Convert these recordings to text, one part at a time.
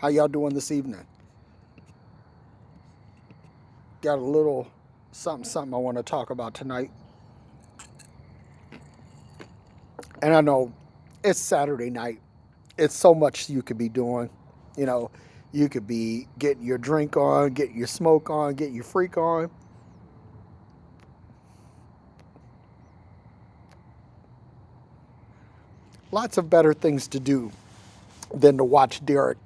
How y'all doing this evening? Got a little something I want to talk about tonight. And I know it's Saturday night. It's so much you could be doing. You know, you could be getting your drink on, getting your smoke on, getting your freak on. Lots of better things to do than to watch Derrick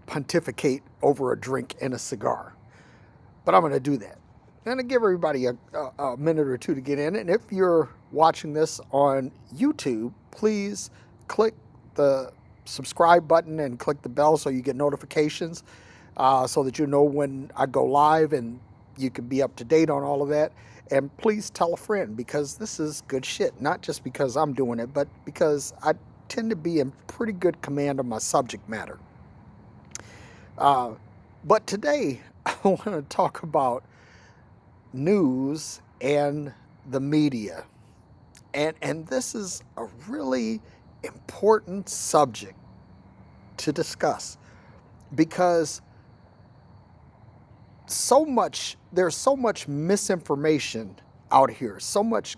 pontificate over a drink and a cigar. But I'm going to do that. I'm going to give everybody a minute or two to get in. And if you're watching this on YouTube, please click the subscribe button and click the bell so you get notifications so that you know when I go live and you can be up to date on all of that. And please tell a friend because this is good shit. Not just because I'm doing it, but because I tend to be in pretty good command of my subject matter. But today, I want to talk about news and the media. And this is a really important subject to discuss because there's so much misinformation out here, so much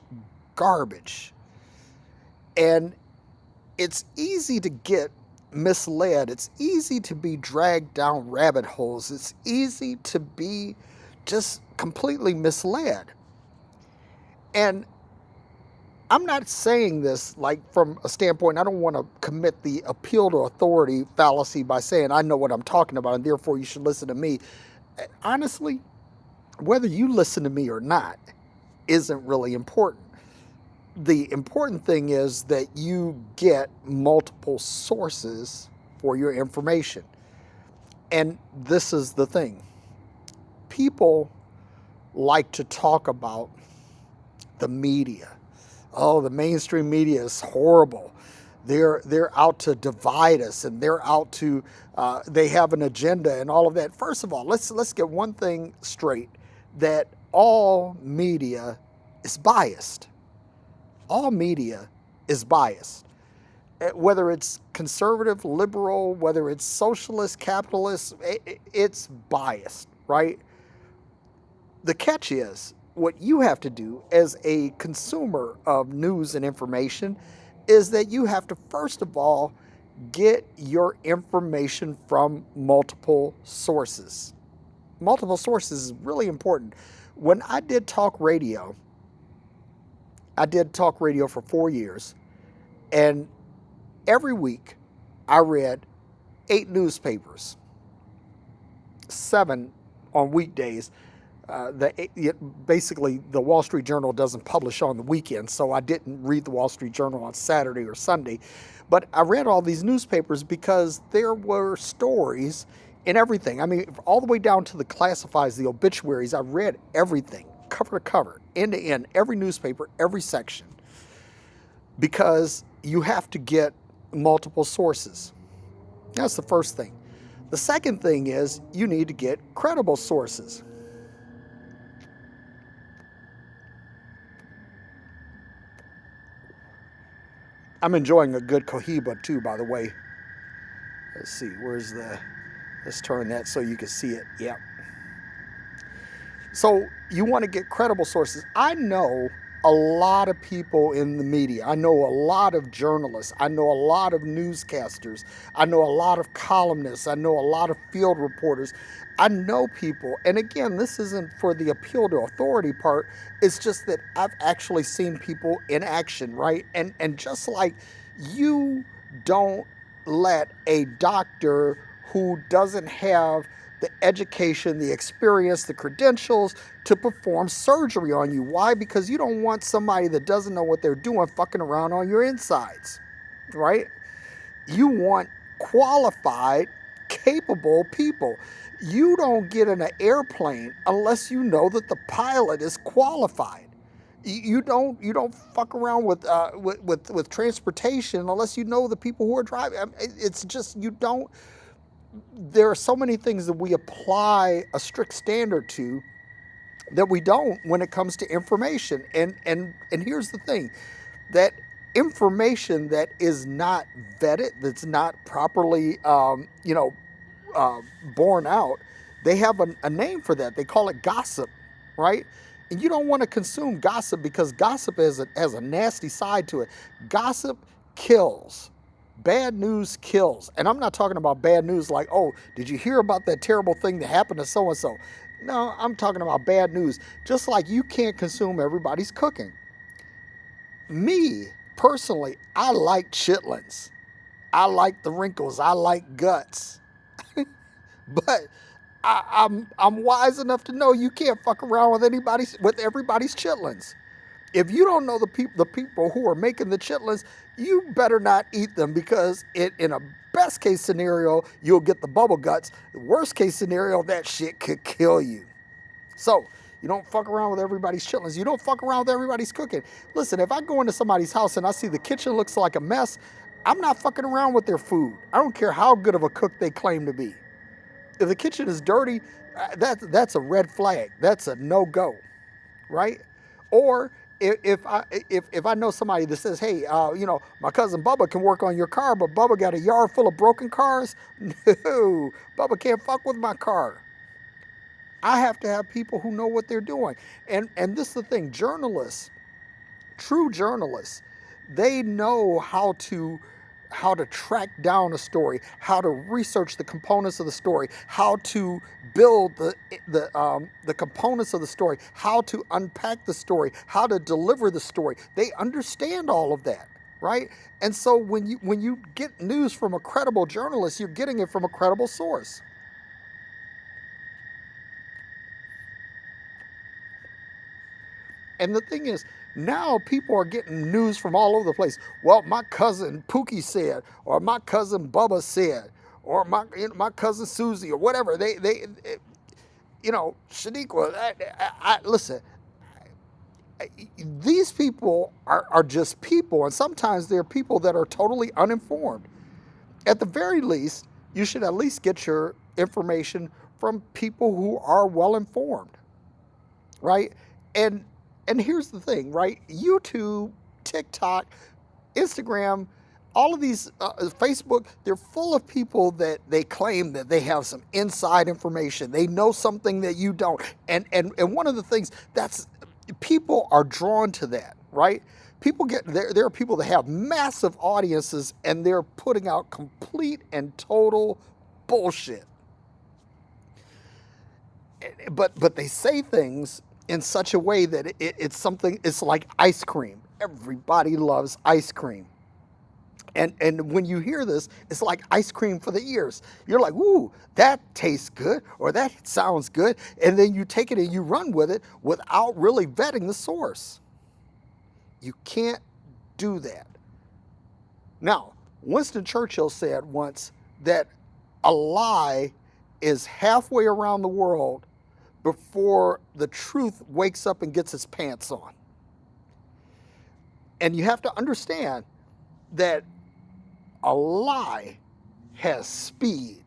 garbage. And it's easy to get misled. It's easy to be dragged down rabbit holes. It's easy to be just completely misled. And I'm not saying this like from a standpoint, I don't want to commit the appeal to authority fallacy by saying I know what I'm talking about and therefore you should listen to me. Honestly, whether you listen to me or not isn't really important. The important thing is that you get multiple sources for your information. And this is the thing. People like to talk about the media. Oh, the mainstream media is horrible. They're out to divide us, and they're out to they have an agenda and all of that. First of all, let's get one thing straight: that all media is biased. All media is biased. Whether it's conservative, liberal, whether it's socialist, capitalist, it's biased, right? The catch is what you have to do as a consumer of news and information is that you have to, first of all, get your information from multiple sources. Multiple sources is really important. When I did talk radio for 4 years, and every week I read 8 newspapers, 7 on weekdays. Basically, the Wall Street Journal doesn't publish on the weekend, so I didn't read the Wall Street Journal on Saturday or Sunday. But I read all these newspapers because there were stories in everything. I mean, all the way down to the classifieds, the obituaries. I read everything, cover to cover, end to end, every newspaper, every section, because you have to get multiple sources. That's the first thing. The second thing is you need to get credible sources. I'm enjoying a good Cohiba too, by the way. Let's see, let's turn that so you can see it. Yep. So you want to get credible sources. I know a lot of people in the media. I know a lot of journalists. I know a lot of newscasters. I know a lot of columnists. I know a lot of field reporters. I know people. And again, this isn't for the appeal to authority part. It's just that I've actually seen people in action, right? And just like you don't let a doctor who doesn't have the education, the experience, the credentials to perform surgery on you. Why? Because you don't want somebody that doesn't know what they're doing fucking around on your insides, right? You want qualified, capable people. You don't get in an airplane unless you know that the pilot is qualified. You don't fuck around with transportation unless you know the people who are driving. It's just you don't. There are so many things that we apply a strict standard to that we don't when it comes to information. And here's the thing, that information that is not vetted, that's not properly uh, borne out, they have a name for that. They call it gossip, right? And you don't want to consume gossip because gossip has a nasty side to it. Gossip kills. Bad news kills. And I'm not talking about bad news like, oh, did you hear about that terrible thing that happened to so and so? No, I'm talking about bad news. Just like you can't consume everybody's cooking. Me, personally, I like chitlins. I like the wrinkles. I like guts. But I'm wise enough to know you can't fuck around with everybody's chitlins. If you don't know the people who are making the chitlins, you better not eat them because in a best case scenario, you'll get the bubble guts. The worst case scenario, that shit could kill you. So you don't fuck around with everybody's chitlins. You don't fuck around with everybody's cooking. Listen, if I go into somebody's house and I see the kitchen looks like a mess, I'm not fucking around with their food. I don't care how good of a cook they claim to be. If the kitchen is dirty, that's a red flag. That's a no-go, right? Or if I know somebody that says, hey, my cousin Bubba can work on your car, but Bubba got a yard full of broken cars, no, Bubba can't fuck with my car. I have to have people who know what they're doing. And this is the thing, journalists, true journalists, they know how to track down a story, how to research the components of the story, how to build the components of the story, how to unpack the story, how to deliver the story. They understand all of that, right? And so when you get news from a credible journalist, you're getting it from a credible source. And the thing is, now people are getting news from all over the place. Well, my cousin Pookie said, or my cousin Bubba said, or my cousin Susie, or whatever. Shaniqua. Listen. These people are just people, and sometimes they're people that are totally uninformed. At the very least, you should at least get your information from people who are well informed, right? And here's the thing, right? YouTube, TikTok, Instagram, all of these, Facebook, they're full of people that they claim that they have some inside information. They know something that you don't. And one of the things people are drawn to that, right? There are people that have massive audiences and they're putting out complete and total bullshit. But they say things in such a way that it's like ice cream. Everybody loves ice cream. And when you hear this, it's like ice cream for the ears. You're like, ooh, that tastes good, or that sounds good. And then you take it and you run with it without really vetting the source. You can't do that. Now, Winston Churchill said once that a lie is halfway around the world before the truth wakes up and gets its pants on. And you have to understand that a lie has speed.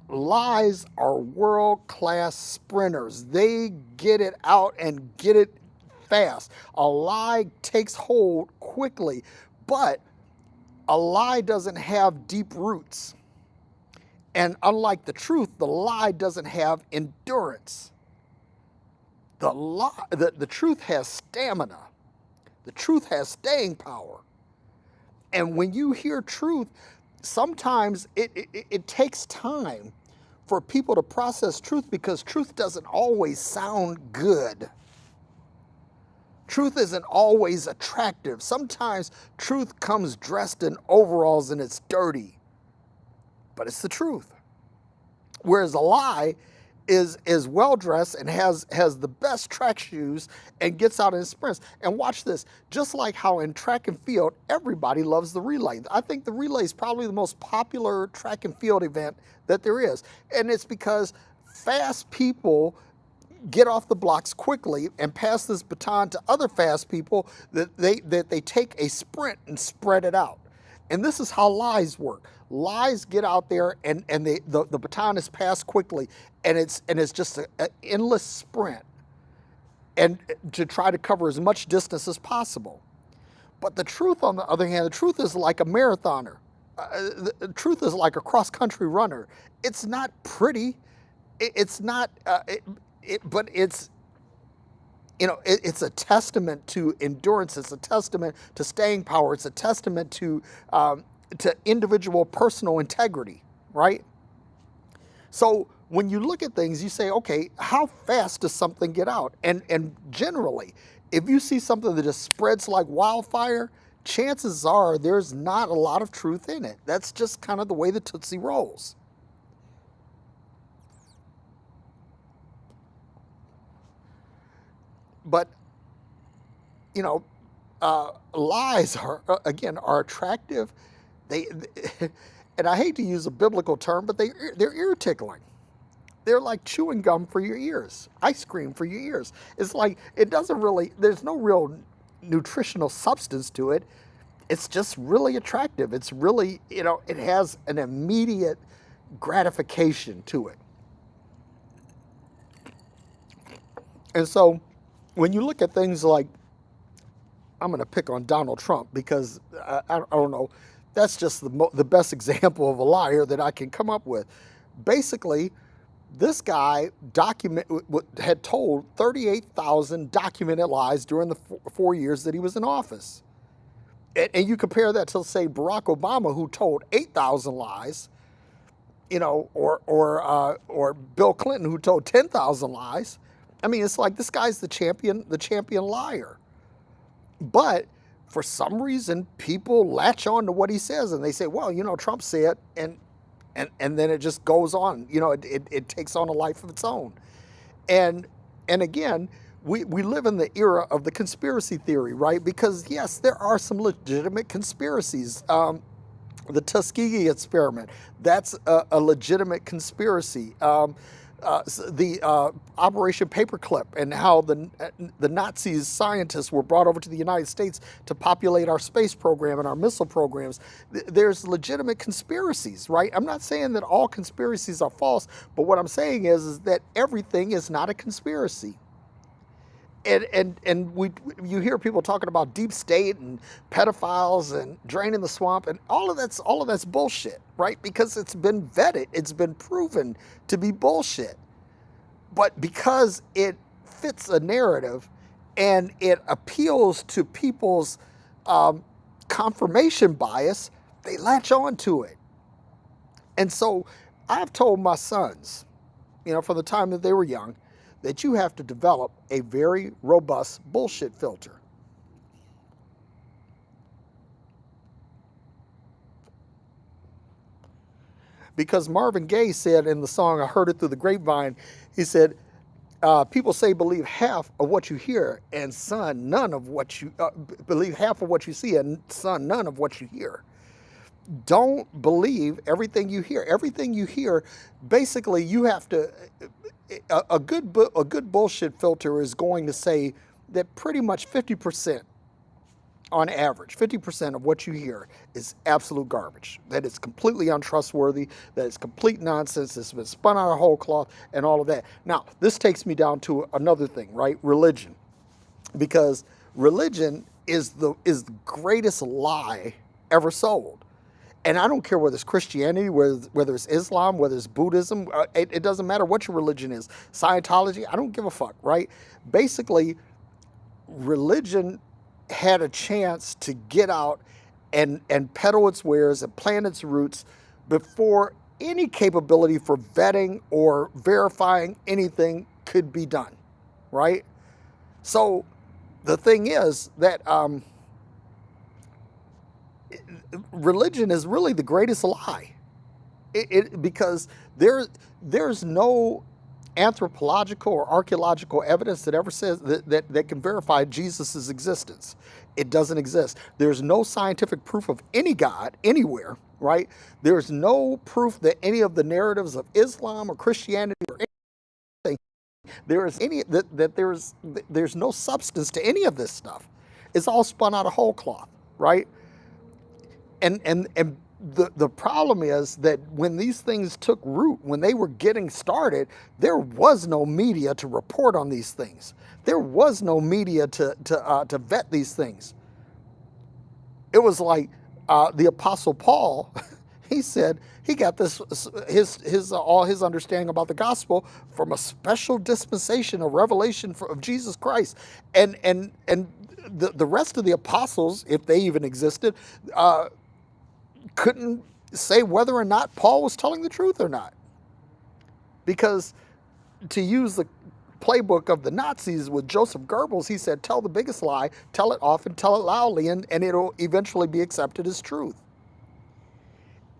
Lies are world-class sprinters. They get it out and get it fast. A lie takes hold quickly, but a lie doesn't have deep roots. And unlike the truth, the lie doesn't have endurance. The truth has stamina. The truth has staying power. And when you hear truth, sometimes it takes time for people to process truth because truth doesn't always sound good. Truth isn't always attractive. Sometimes truth comes dressed in overalls and it's dirty, but it's the truth. Whereas a lie is well dressed and has the best track shoes and gets out in sprints. And watch this, just like how in track and field, everybody loves the relay. I think the relay is probably the most popular track and field event that there is. And it's because fast people get off the blocks quickly and pass this baton to other fast people that they take a sprint and spread it out. And this is how lies work. Lies get out there and the baton is passed quickly and it's just an endless sprint and to try to cover as much distance as possible. But the truth, on the other hand, the truth is like a marathoner. the truth is like a cross-country runner. It's not pretty. It's not, but it's, it's a testament to endurance. It's a testament to staying power. It's a testament to individual personal integrity, right? So when you look at things, you say, okay, how fast does something get out? And generally, if you see something that just spreads like wildfire, chances are there's not a lot of truth in it. That's just kind of the way the Tootsie rolls. But, you know, lies are, again, are attractive. They, and I hate to use a biblical term, but they're ear tickling. They're like chewing gum for your ears, ice cream for your ears. It's like, it doesn't really, there's no real nutritional substance to it. It's just really attractive. It's really, it has an immediate gratification to it. And so when you look at things like, I'm going to pick on Donald Trump because I don't know, that's just the best example of a liar that I can come up with. Basically, this guy had told 38,000 documented lies during the 4 years that he was in office. And you compare that to, say, Barack Obama, who told 8,000 lies, or Bill Clinton, who told 10,000 lies. I mean, it's like this guy's the champion liar. But for some reason, people latch on to what he says, and they say, well, Trump said, and then it just goes on. It takes on a life of its own. And again, we live in the era of the conspiracy theory, right? Because yes, there are some legitimate conspiracies. The Tuskegee experiment, that's a legitimate conspiracy. The Operation Paperclip, and how the Nazis scientists were brought over to the United States to populate our space program and our missile programs. There's legitimate conspiracies, right? I'm not saying that all conspiracies are false, but what I'm saying is that everything is not a conspiracy. And you hear people talking about deep state and pedophiles and draining the swamp, and all of that's bullshit, right? Because it's been vetted, it's been proven to be bullshit. But because it fits a narrative and it appeals to people's confirmation bias, they latch on to it. And so I've told my sons, from the time that they were young, that you have to develop a very robust bullshit filter. Because Marvin Gaye said in the song, I Heard It Through the Grapevine, he said, people say believe half of what you hear, and son, none of what you, believe half of what you see, and son, none of what you hear. Don't believe everything you hear. Everything you hear, basically, you have to, a good bullshit filter is going to say that pretty much 50%, on average, 50% of what you hear is absolute garbage. That it's completely untrustworthy, that it's complete nonsense, it's been spun out of whole cloth, and all of that. Now, this takes me down to another thing, right? Religion. Because religion is the greatest lie ever sold. And I don't care whether it's Christianity, whether it's Islam, whether it's Buddhism, it doesn't matter what your religion is. Scientology, I don't give a fuck, right? Basically, religion had a chance to get out and peddle its wares and plant its roots before any capability for vetting or verifying anything could be done, right? So the thing is that religion is really the greatest lie. Because there's no anthropological or archaeological evidence that ever says that can verify Jesus' existence. It doesn't exist. There's no scientific proof of any God anywhere, right? There's no proof that any of the narratives of Islam or Christianity or anything, there's no substance to any of this stuff. It's all spun out of whole cloth, right? And the problem is that when these things took root, when they were getting started, there was no media to report on these things. There was no media to vet these things. It was like The Apostle Paul, he said he got this his all his understanding about the gospel from a special dispensation, a revelation of Jesus Christ, and the rest of the apostles, if they even existed, couldn't say whether or not Paul was telling the truth or not, because to use the playbook of the Nazis with Joseph Goebbels, he said, tell the biggest lie, tell it often, tell it loudly, and it'll eventually be accepted as truth.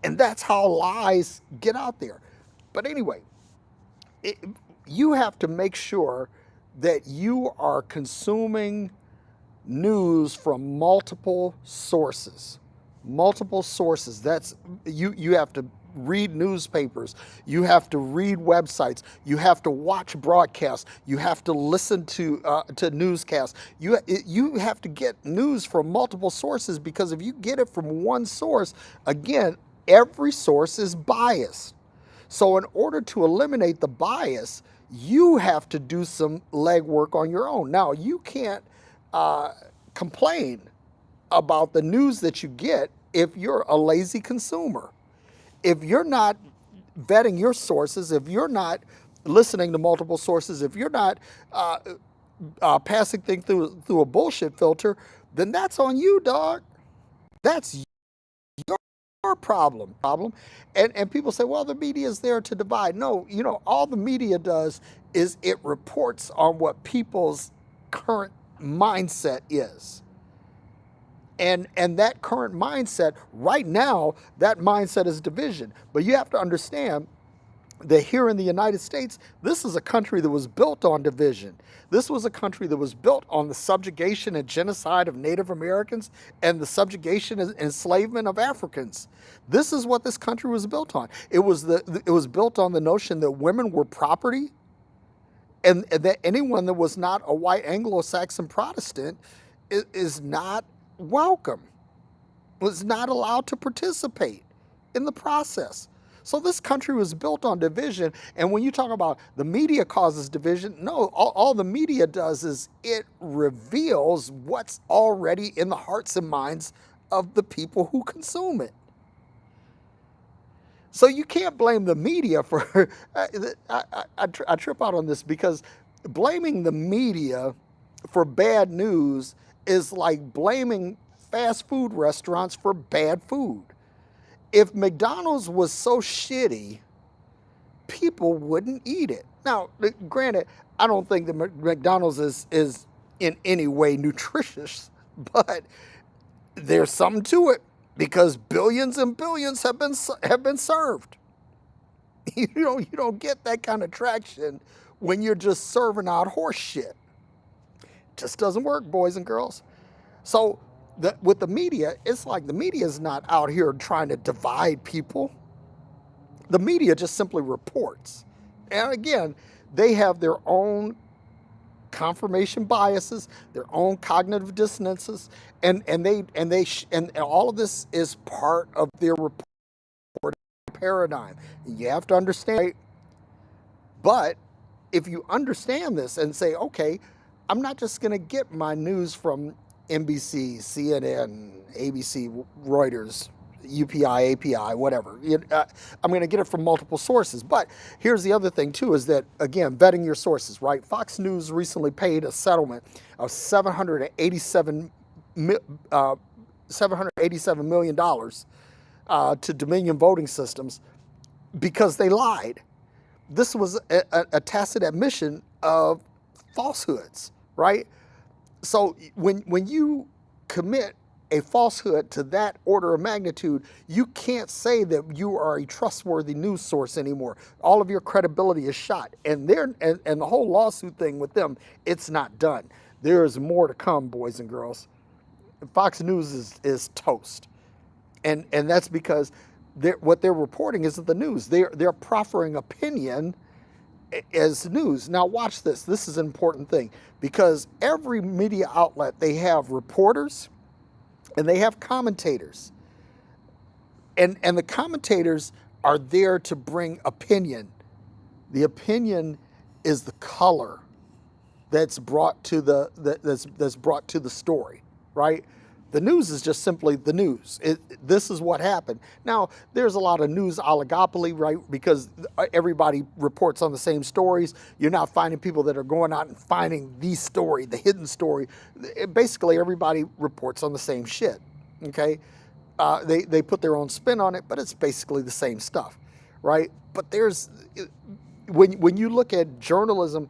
And that's how lies get out there. But anyway, it, you have to make sure that you are consuming news from multiple sources. Multiple sources. That's you have to read newspapers, you have to read websites, you have to watch broadcasts, you have to listen to newscasts. You have to get news from multiple sources, because if you get it from one source, again, every source is biased. So in order to eliminate the bias, you have to do some legwork on your own. Now, you can't complain about the news that you get if you're a lazy consumer. If you're not vetting your sources, if you're not listening to multiple sources, if you're not passing things through a bullshit filter, then that's on you, dog. That's your problem. And people say, well, the media is there to divide. No, all the media does is it reports on what people's current mindset is. And that current mindset, right now, that mindset is division. But you have to understand that here in the United States, this is a country that was built on division. This was a country that was built on the subjugation and genocide of Native Americans and the subjugation and enslavement of Africans. This is what this country was built on. It was built on the notion that women were property, and that anyone that was not a white Anglo-Saxon Protestant is not welcome, was not allowed to participate in the process. So this country was built on division. And when you talk about the media causes division, no, all the media does is it reveals what's already in the hearts and minds of the people who consume it. So you can't blame the media for, I trip out on this, because blaming the media for bad news is like blaming fast food restaurants for bad food. If McDonald's was so shitty, people wouldn't eat it. Now, granted, I don't think that McDonald's is in any way nutritious, but there's something to it, because billions and billions have been served. You don't get that kind of traction when you're just serving out horse shit. Just doesn't work, boys and girls. So with the media, it's like the media is not out here trying to divide people. The media just simply reports. And again, they have their own confirmation biases, their own cognitive dissonances, and all of this is part of their report paradigm. You have to understand. But if you understand this and say, okay, I'm not just going to get my news from NBC, CNN, ABC, Reuters, UPI, API, whatever. I'm going to get it from multiple sources. But here's the other thing, too, is that, again, vetting your sources, right? Fox News recently paid a settlement of $787 million to Dominion Voting Systems because they lied. This was a tacit admission of falsehoods, right? So when you commit a falsehood to that order of magnitude, you can't say that you are a trustworthy news source anymore. All of your credibility is shot. And the whole lawsuit thing with them, it's not done. There is more to come, boys and girls. Fox News is toast. And that's because what they're reporting isn't the news. They're proffering opinion as news. Now watch this. This is an important thing, because every media outlet, they have reporters and they have commentators. And the commentators are there to bring opinion. The opinion is the color that's brought to the story, right? The news is just simply the news. This is what happened. Now, there's a lot of news oligopoly, right? Because everybody reports on the same stories. You're not finding people that are going out and finding the story, the hidden story. Basically, everybody reports on the same shit. Okay, they put their own spin on it, but it's basically the same stuff, right? But there's when you look at journalism,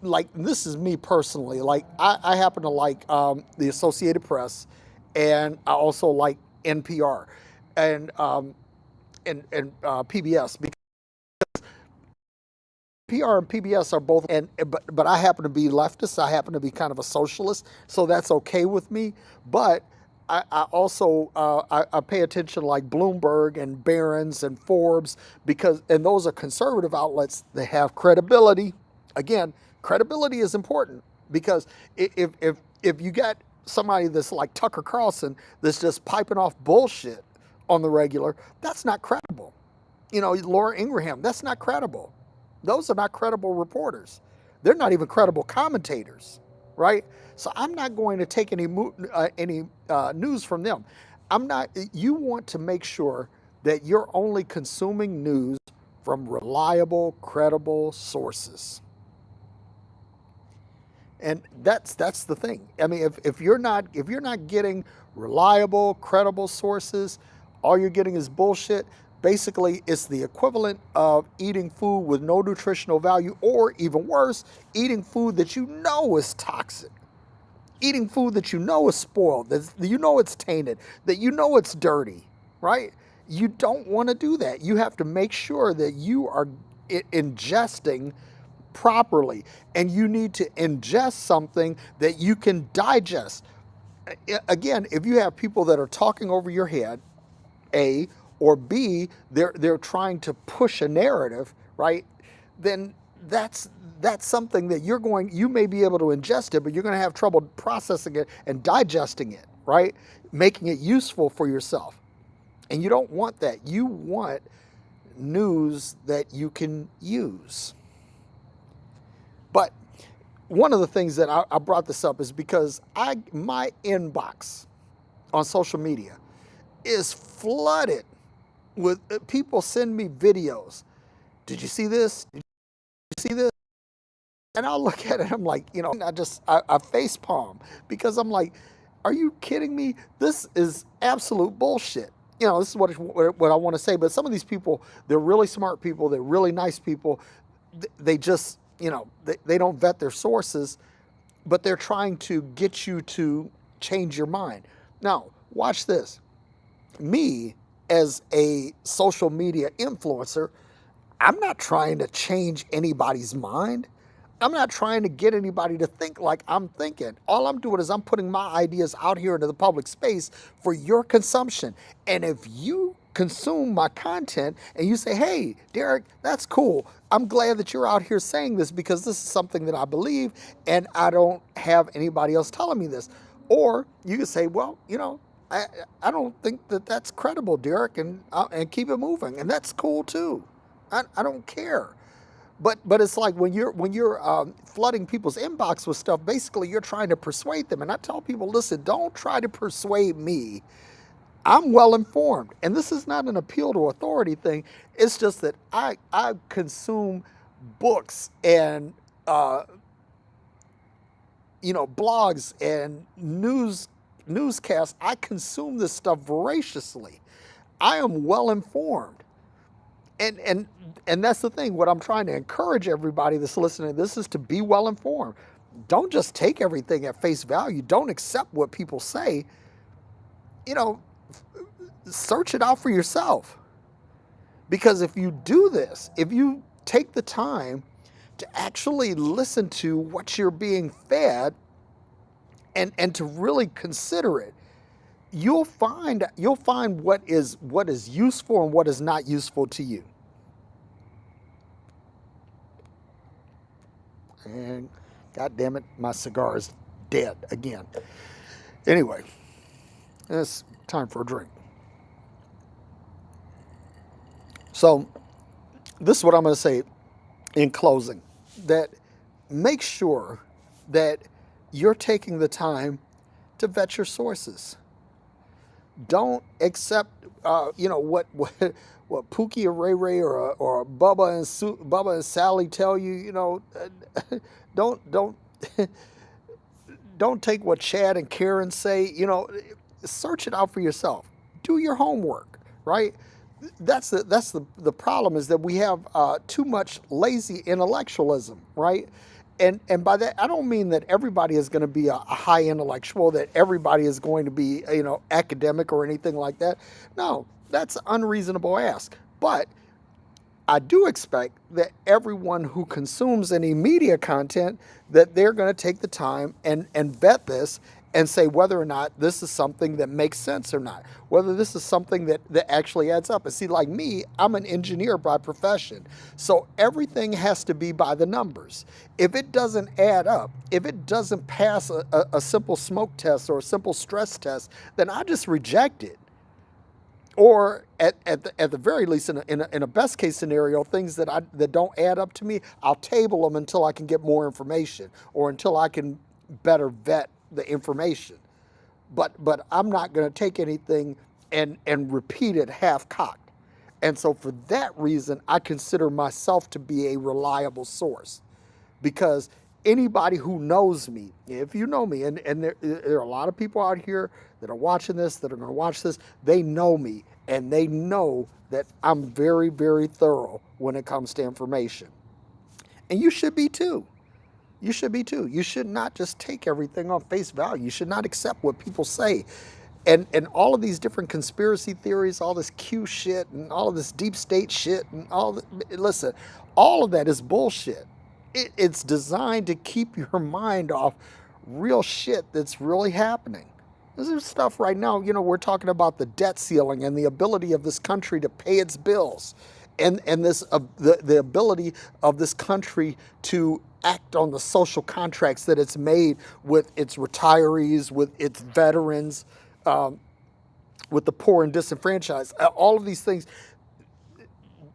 like this is me personally. Like I happen to like the Associated Press, and I also like NPR, and PBS, because PR and PBS are both, and but I happen to be leftist. I happen to be kind of a socialist, so that's okay with me. But I also I pay attention to like Bloomberg and Barron's and Forbes, and those are conservative outlets. They have credibility. Again, credibility is important, because if you got somebody that's like Tucker Carlson that's just piping off bullshit on the regular, that's not credible. Laura Ingraham, that's not credible. Those are not credible reporters. They're not even credible commentators, right? So I'm not going to take any news from them. I'm not. You want to make sure that you're only consuming news from reliable, credible sources. And that's the thing. I mean, if you're not getting reliable, credible sources, all you're getting is bullshit. Basically, it's the equivalent of eating food with no nutritional value, or even worse, eating food that you know is toxic, eating food that you know is spoiled, that you know it's tainted, that you know it's dirty, right? You don't want to do that. You have to make sure that you are ingesting properly, and you need to ingest something that you can digest. Again, if you have people that are talking over your head, A, or B, they're trying to push a narrative, right? Then that's something that you may be able to ingest it, but you're going to have trouble processing it and digesting it, right? Making it useful for yourself. And you don't want that. You want news that you can use. But one of the things that I brought this up is because my inbox on social media is flooded with people send me videos. Did you see this? Did you see this? And I'll look at it, I'm like, I face palm, because I'm like, are you kidding me? This is absolute bullshit. This is what I want to say. But some of these people, they're really smart people. They're really nice people. They just, they don't vet their sources, but they're trying to get you to change your mind. Now, watch this. Me, as a social media influencer, I'm not trying to change anybody's mind. I'm not trying to get anybody to think like I'm thinking. All I'm doing is I'm putting my ideas out here into the public space for your consumption. And if you consume my content and you say, hey, Derrick, that's cool. I'm glad that you're out here saying this, because this is something that I believe and I don't have anybody else telling me this. Or you can say, well, I don't think that that's credible, Derrick, and keep it moving. And that's cool too. I don't care. But it's like when you're flooding people's inbox with stuff, basically you're trying to persuade them. And I tell people, listen, don't try to persuade me. I'm well informed. And this is not an appeal to authority thing. It's just that I consume books and blogs and newscasts. I consume this stuff voraciously. I am well informed. And that's the thing. What I'm trying to encourage everybody that's listening to this is to be well informed. Don't just take everything at face value. Don't accept what people say. Search it out for yourself. Because if you do this, if you take the time to actually listen to what you're being fed and to really consider it, you'll find what is useful and what is not useful to you. And God damn it, my cigar is dead again. Anyway, it's time for a drink. So this is what I'm going to say in closing, that make sure that you're taking the time to vet your sources. Don't accept, what Pookie or Ray Ray or Bubba and Sally tell you. Don't don't take what Chad and Karen say. Search it out for yourself. Do your homework, right? That's the problem, is that we have too much lazy intellectualism, right? And by that, I don't mean that everybody is going to be a high intellectual, that everybody is going to be academic or anything like that. No, that's an unreasonable ask. But I do expect that everyone who consumes any media content, that they're going to take the time and vet this and say whether or not this is something that makes sense or not, whether this is something that actually adds up. And see, like me, I'm an engineer by profession, so everything has to be by the numbers. If it doesn't add up, if it doesn't pass a simple smoke test or a simple stress test, then I just reject it. Or at the very least, in a best case scenario, things that don't add up to me, I'll table them until I can get more information, or until I can better vet the information. But I'm not going to take anything and repeat it half cocked. And so for that reason, I consider myself to be a reliable source, because anybody who knows me, if you know me, and there are a lot of people out here that are watching this, that are going to watch this, they know me, and they know that I'm very, very thorough when it comes to information. And you should be too. You should be too. You should not just take everything on face value. You should not accept what people say. And all of these different conspiracy theories, all this Q shit and all of this deep state shit and listen, all of that is bullshit. It's designed to keep your mind off real shit that's really happening. There's stuff right now, we're talking about the debt ceiling and the ability of this country to pay its bills, and this the ability of this country to act on the social contracts that it's made with its retirees, with its veterans, with the poor and disenfranchised. All of these things,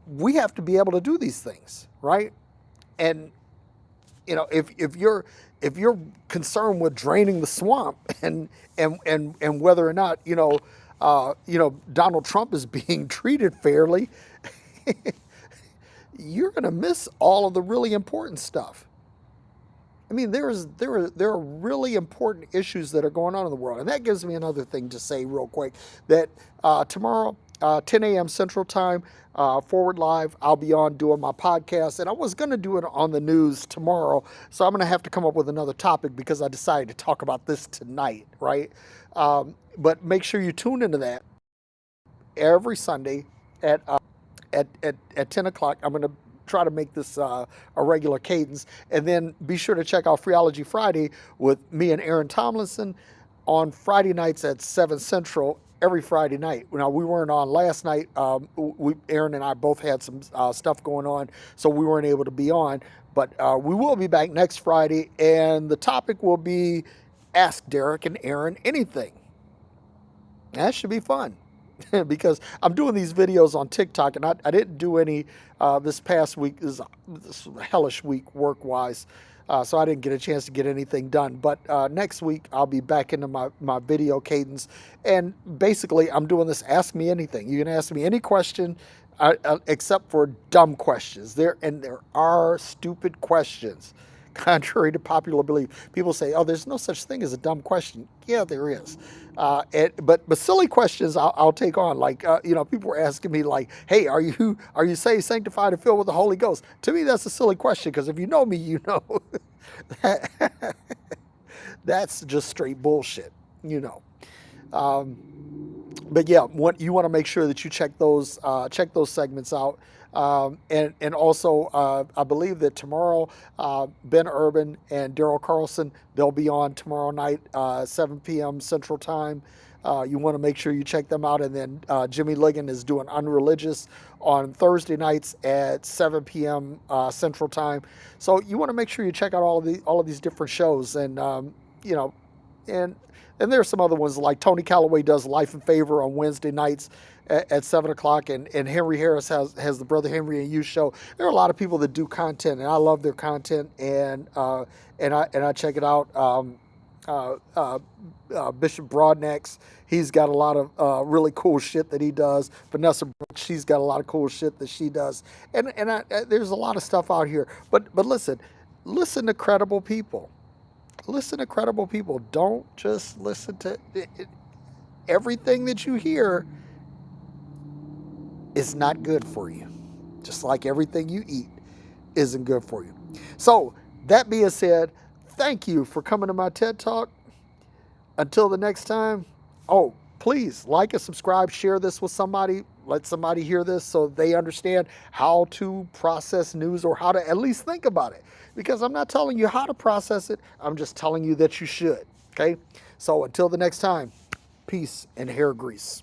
we have to be able to do these things, right? And if you're concerned with draining the swamp and whether or not Donald Trump is being treated fairly, you're going to miss all of the really important stuff. I mean, there are really important issues that are going on in the world. And that gives me another thing to say real quick, that tomorrow, 10 a.m. Central Time, Forward Live, I'll be on doing my podcast. And I was going to do it on the news tomorrow, so I'm going to have to come up with another topic because I decided to talk about this tonight, right? But make sure you tune into that every Sunday at 10 o'clock. I'm going to try to make this a regular cadence. And then be sure to check out Freology Friday with me and Aaron Tomlinson on Friday nights at 7 Central every Friday night. Now, we weren't on last night. Aaron and I both had some stuff going on, so we weren't able to be on. But we will be back next Friday, and the topic will be Ask Derrick and Aaron Anything. That should be fun. Because I'm doing these videos on TikTok, and I didn't do any this past week. This is a hellish week work-wise, so I didn't get a chance to get anything done. But next week, I'll be back into my video cadence, and basically, I'm doing this Ask Me Anything. You can ask me any question except for dumb questions. There are stupid questions. Contrary to popular belief, people say, "Oh, there's no such thing as a dumb question." Yeah, there is. But silly questions I'll take on. Like people were asking me like, "Hey, are you saved, sanctified, and filled with the Holy Ghost?" To me, that's a silly question, because if you know me, you know that's just straight bullshit. But yeah, you want to make sure that you check those segments out. And also, I believe that tomorrow, Ben Urban and Daryl Carlson, they'll be on tomorrow night, 7 p.m. Central Time. You want to make sure you check them out. And then Jimmy Ligon is doing Unreligious on Thursday nights at 7 p.m. Central Time. So you want to make sure you check out all of these different shows. And and there's some other ones, like Tony Calloway does Life in Favor on Wednesday nights at 7 o'clock, and Henry Harris has the Brother Henry and You show. There are a lot of people that do content, and I love their content, and I check it out. Bishop Broadnax. He's got a lot of really cool shit that he does. Vanessa Brooks, she's got a lot of cool shit that she does. And there's a lot of stuff out here. But listen to credible people. Listen to credible people. Don't just listen to everything that you hear is not good for you. Just like everything you eat isn't good for you. So that being said, thank you for coming to my TED Talk. Until the next time, oh, please like and subscribe, share this with somebody, let somebody hear this so they understand how to process news or how to at least think about it. Because I'm not telling you how to process it, I'm just telling you that you should, okay? So until the next time, peace and hair grease.